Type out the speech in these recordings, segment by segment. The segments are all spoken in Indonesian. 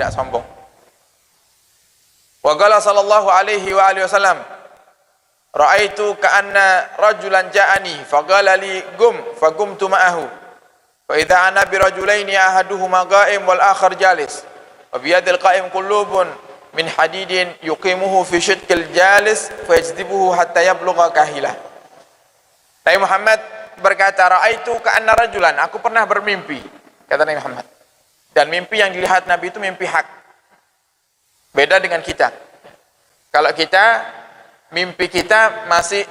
tidak sombong. Wa qala sallallahu alaihi wa alihi wasallam, ra'aitu ka'anna rajulan ja'ani faqala li qum faqumtu ma'ahu fa idza ana bi rajulaini ahaduhuma qa'im wal akhar jalis wa bi yadil qa'im qulubun min hadidin yuqimuhu fi shidqil jalis fa yajdibuhu hatta yablugha kahilah. Nabi Muhammad berkata, ra'aitu ka'anna rajulan, aku pernah bermimpi, kata Nabi Muhammad. Dan mimpi yang dilihat Nabi itu mimpi hak. Beda dengan kita. Kalau kita, mimpi kita masih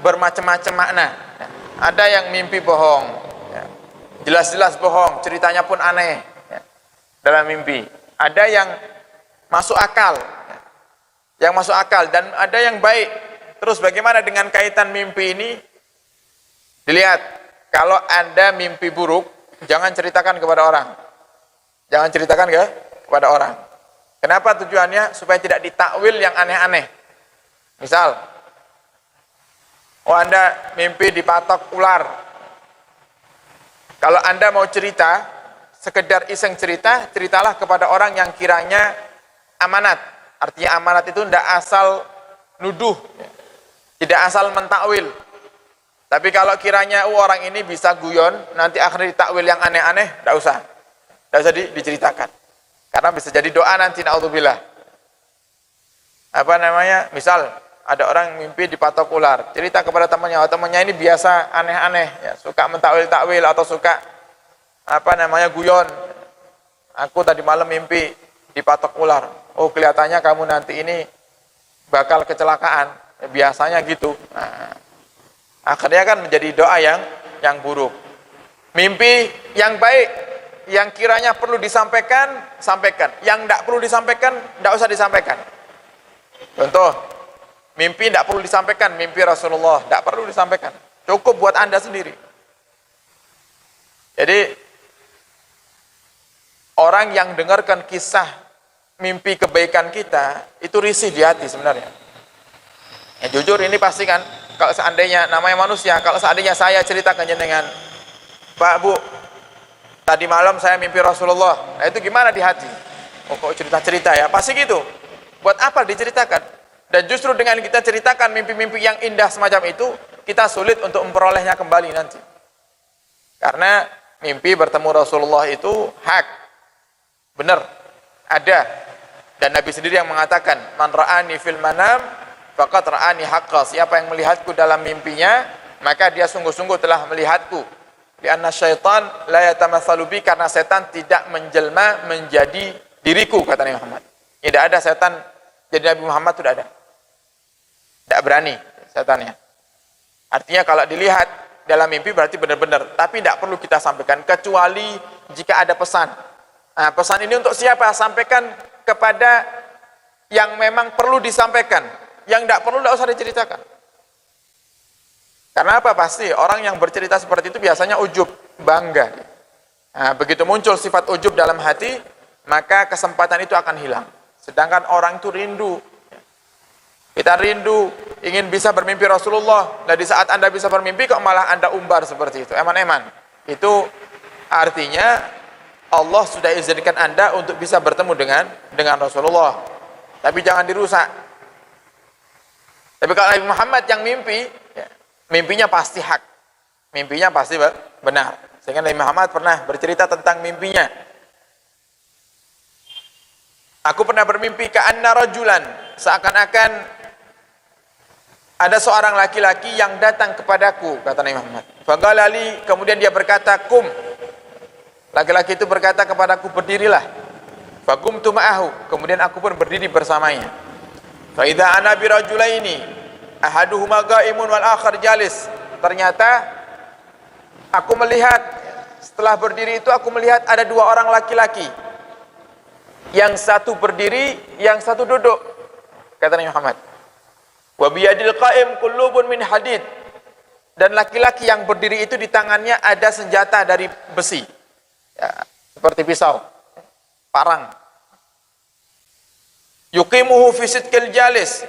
bermacam-macam makna. Ada yang mimpi bohong, jelas-jelas bohong, ceritanya pun aneh dalam mimpi. Ada yang masuk akal, yang masuk akal, dan ada yang baik. Terus bagaimana dengan kaitan mimpi ini? Dilihat, kalau Anda mimpi buruk, jangan ceritakan kepada orang. Jangan ceritakan kepada orang. Kenapa tujuannya? Supaya tidak ditakwil yang aneh-aneh. Misal, Anda mimpi dipatok ular. Kalau Anda mau cerita, sekedar iseng cerita, ceritalah kepada orang yang kiranya amanat. Artinya amanat itu tidak asal nuduh, tidak asal mentakwil. Tapi kalau kiranya orang ini bisa guyon, nanti akhirnya ditakwil yang aneh-aneh, tidak usah diceritakan. Karena bisa jadi doa nanti, naudzubillah. Misal ada orang mimpi dipatok ular, cerita kepada temannya ini biasa aneh-aneh, ya, suka mentakwil-takwil atau suka guyon. Aku tadi malam mimpi dipatok ular. Oh, kelihatannya kamu nanti ini bakal kecelakaan. Ya, biasanya gitu. Nah, akhirnya kan menjadi doa yang buruk. Mimpi yang baik, yang kiranya perlu disampaikan, sampaikan. Yang tidak perlu disampaikan, tidak usah disampaikan. Contoh, mimpi tidak perlu disampaikan, mimpi Rasulullah tidak perlu disampaikan, cukup buat Anda sendiri. Jadi orang yang dengarkan kisah mimpi kebaikan kita itu risih di hati sebenarnya. Ya, jujur ini pasti kan, kalau seandainya namanya manusia, kalau seandainya saya ceritakan dengan Pak, Bu, tadi malam saya mimpi Rasulullah, nah itu gimana di hati? Oh, kok cerita-cerita ya? Pasti gitu. Buat apa diceritakan? Dan justru dengan kita ceritakan mimpi-mimpi yang indah semacam itu, kita sulit untuk memperolehnya kembali nanti. Karena mimpi bertemu Rasulullah itu hak, benar, ada. Dan Nabi sendiri yang mengatakan, man ra'ani fil manam faqad ra'ani haqqa. Siapa yang melihatku dalam mimpinya, maka dia sungguh-sungguh telah melihatku. Lianna syaitan la yatamatsalu bi, karena setan tidak menjelma menjadi diriku, kata Nabi Muhammad. Tidak ada setan jadi Nabi Muhammad, tidak ada. Tidak berani setannya. Artinya kalau dilihat dalam mimpi berarti benar-benar, tapi tidak perlu kita sampaikan kecuali jika ada pesan. Nah, pesan ini untuk siapa? Sampaikan kepada yang memang perlu disampaikan. Yang tidak perlu tidak usah diceritakan. Karena apa? Pasti orang yang bercerita seperti itu biasanya ujub, bangga. Nah, begitu muncul sifat ujub dalam hati, maka kesempatan itu akan hilang. Sedangkan orang itu rindu. Kita rindu, ingin bisa bermimpi Rasulullah. Dan di saat Anda bisa bermimpi, kok malah Anda umbar seperti itu, eman-eman. Itu artinya Allah sudah izinkan Anda untuk bisa bertemu dengan Rasulullah. Tapi jangan dirusak. Tapi kalau Nabi Muhammad yang mimpi, mimpinya pasti hak, mimpinya pasti benar. Sehingga Nabi Muhammad pernah bercerita tentang mimpinya. Aku pernah bermimpi ka'anna rajulan, seakan-akan ada seorang laki-laki yang datang kepadaku, kata Nabi Muhammad. Faqala li, kemudian dia berkata, kum. Laki-laki itu berkata kepadaku, berdirilah. Faqumtu ma'ahu, kemudian aku pun berdiri bersamanya. Fa idza ana bi rajulaini ahaduhuma qa'imun wal akhar jalis. Ternyata aku melihat, setelah berdiri itu aku melihat ada dua orang laki-laki. Yang satu berdiri, yang satu duduk, kata Nabi Muhammad. Wa biyadil qa'im qulubun min hadid. Dan laki-laki yang berdiri itu di tangannya ada senjata dari besi, ya, seperti pisau, parang. Yuqimuhu fi sidqil jalis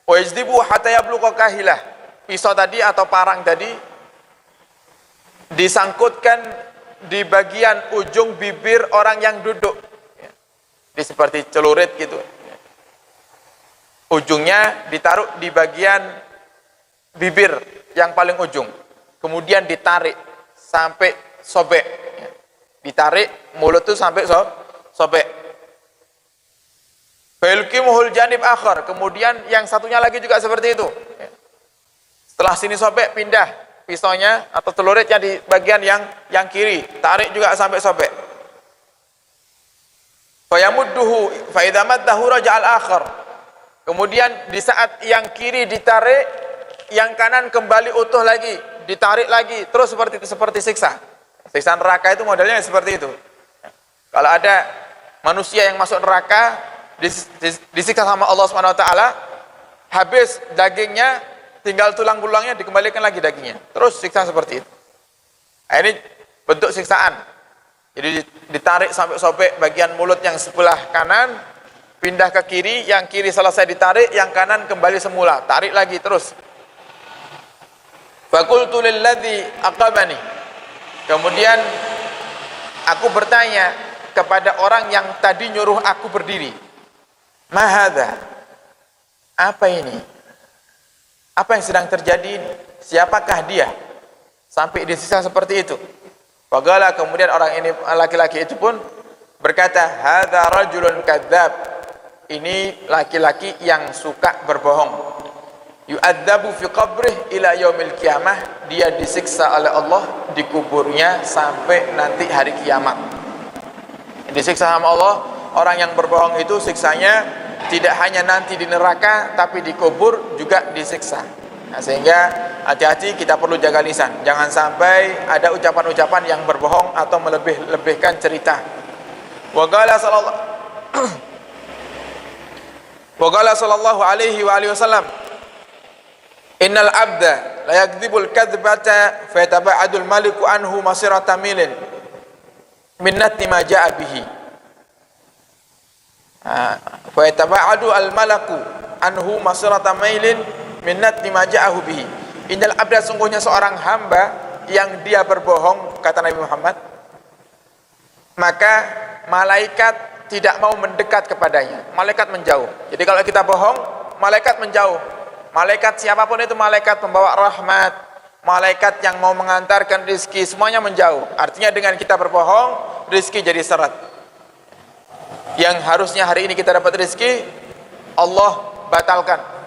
wa yajdibu hatta yablugha kahilah. Pisau tadi atau parang tadi disangkutkan di bagian ujung bibir orang yang duduk. Jadi seperti celurit gitu. Ujungnya ditaruh di bagian bibir yang paling ujung. Kemudian ditarik sampai sobek. Ditarik mulut itu sampai sobek. Failkimuhul janib akhar. Kemudian yang satunya lagi juga seperti itu. Setelah sini sobek, pindah pisaunya atau celuritnya di bagian yang kiri. Tarik juga sampai sobek. Fayamudduhu fa idza maddahu raja'al akhar. Kemudian di saat yang kiri ditarik, yang kanan kembali utuh lagi, ditarik lagi, terus seperti siksa. Siksa neraka itu modelnya seperti itu. Kalau ada manusia yang masuk neraka disiksa sama Allah Subhanahu wa taala, habis dagingnya, tinggal tulang-tulangnya, dikembalikan lagi dagingnya. Terus siksa seperti itu. Nah, ini bentuk siksaan. Jadi ditarik sampai sobek bagian mulut yang sebelah kanan, pindah ke kiri, yang kiri selesai ditarik, yang kanan kembali semula, tarik lagi terus. Faqultu lilladzi aqabani. Kemudian aku bertanya kepada orang yang tadi nyuruh aku berdiri. Ma hadza? Apa ini? Apa yang sedang terjadi ini? Siapakah dia? Sampai disiksa seperti itu. Faqala, kemudian orang ini, laki-laki itu pun berkata, hadza rajulun kadzdzab. Ini laki-laki yang suka berbohong. Yu'adzabu fi qabrih ila yaumil qiyamah. Dia disiksa oleh Allah di kuburnya sampai nanti hari kiamat. Disiksa sama Allah. Orang yang berbohong itu siksanya tidak hanya nanti di neraka, tapi di kubur juga disiksa. Nah, sehingga hati-hati, kita perlu jaga lisan. Jangan sampai ada ucapan-ucapan yang berbohong atau melebih-lebihkan cerita. Wa qala sallallahu alaihi wa alihi wasallam, innal abda la yakdzibul kadzbata fa yataba'adul maliku anhu masirata milin minnati ma ja'a bihi. Fa yataba'adu al malaku anhu masirata milin minnati ma ja'ahu bihi. Innal abda, sungguhnya seorang hamba yang dia berbohong, kata Nabi Muhammad, maka malaikat tidak mau mendekat kepadanya, malaikat menjauh. Jadi kalau kita bohong, malaikat menjauh. Malaikat siapapun itu, malaikat pembawa rahmat, malaikat yang mau mengantarkan rizki, semuanya menjauh. Artinya dengan kita berbohong, rizki jadi seret. Yang harusnya hari ini kita dapat rizki, Allah batalkan.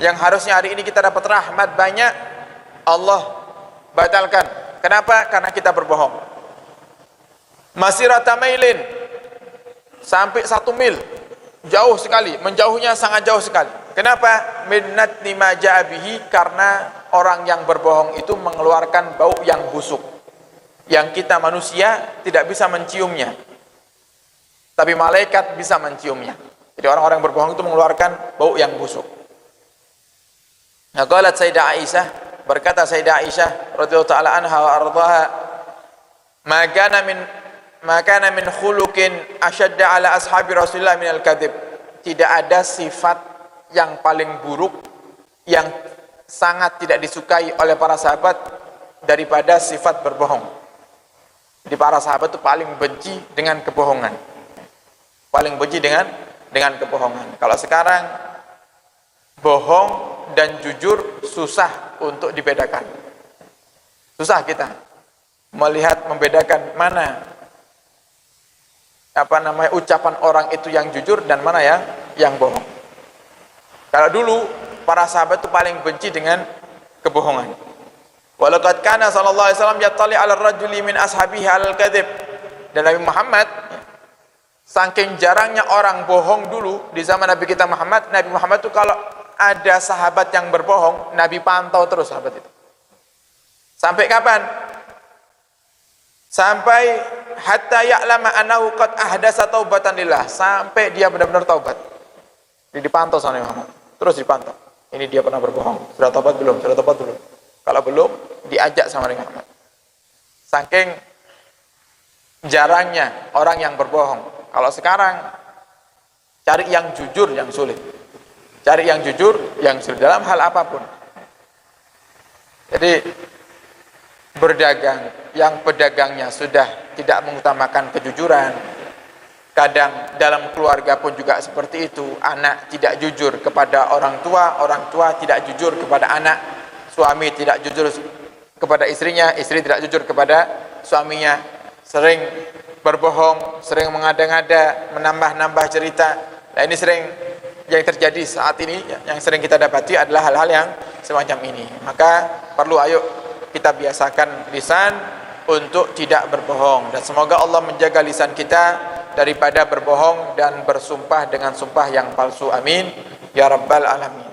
Yang harusnya hari ini kita dapat rahmat banyak, Allah batalkan. Kenapa? Karena kita berbohong. Masirata mailin, sampai 1 mil, jauh sekali, menjauhnya sangat jauh sekali. Kenapa? Minnat lima ja'abihi, karena orang yang berbohong itu mengeluarkan bau yang busuk, yang kita manusia tidak bisa menciumnya, tapi malaikat bisa menciumnya. Jadi orang-orang berbohong itu mengeluarkan bau yang busuk. Nah, qalat Sayyidah Aisyah, berkata Sayyidah Aisyah radhiyallahu ta'ala anha wa ardhaha, maka min khuluqin asyadda ala ashabi Rasulullah minal kadzib. Tidak ada sifat yang paling buruk, yang sangat tidak disukai oleh para sahabat daripada sifat berbohong. Jadi para sahabat itu paling benci dengan kebohongan. Paling benci dengan kebohongan. Kalau sekarang bohong dan jujur susah untuk dibedakan. Susah kita melihat, membedakan mana ucapan orang itu yang jujur dan mana yang bohong. Kalau dulu para sahabat itu paling benci dengan kebohongan. Walaqad kana sallallahu alaihi wasallam yattali 'ala ar-rajuli min ashabihi 'alal kadzib. Dan Nabi Muhammad, saking jarangnya orang bohong dulu di zaman Nabi kita Muhammad, Nabi Muhammad itu kalau ada sahabat yang berbohong, Nabi pantau terus sahabat itu. Sampai kapan? Sampai hatta ya'lama annahu qad ahdasa taubatan lillah, sampai dia benar-benar taubat. Jadi dipantau sama Nabi Muhammad, terus dipantau. Ini dia pernah berbohong, sudah taubat belum? Sudah taubat belum? Kalau belum, diajak sama Nabi Muhammad. Saking jarangnya orang yang berbohong. Kalau sekarang cari yang jujur yang sulit. Cari yang jujur yang sulit dalam hal apapun. Jadi berdagang yang pedagangnya sudah tidak mengutamakan kejujuran, Kadang dalam keluarga pun juga seperti itu, anak tidak jujur kepada orang tua tidak jujur kepada anak, suami tidak jujur kepada istrinya, istri tidak jujur kepada suaminya, sering berbohong, sering mengada-ngada, menambah-nambah cerita. Nah, ini sering yang terjadi saat ini, yang sering kita dapati adalah hal-hal yang semacam ini. Maka perlu ayo kita biasakan lisan untuk tidak berbohong, dan semoga Allah menjaga lisan kita daripada berbohong dan bersumpah dengan sumpah yang palsu. Amin ya rabbal alamin.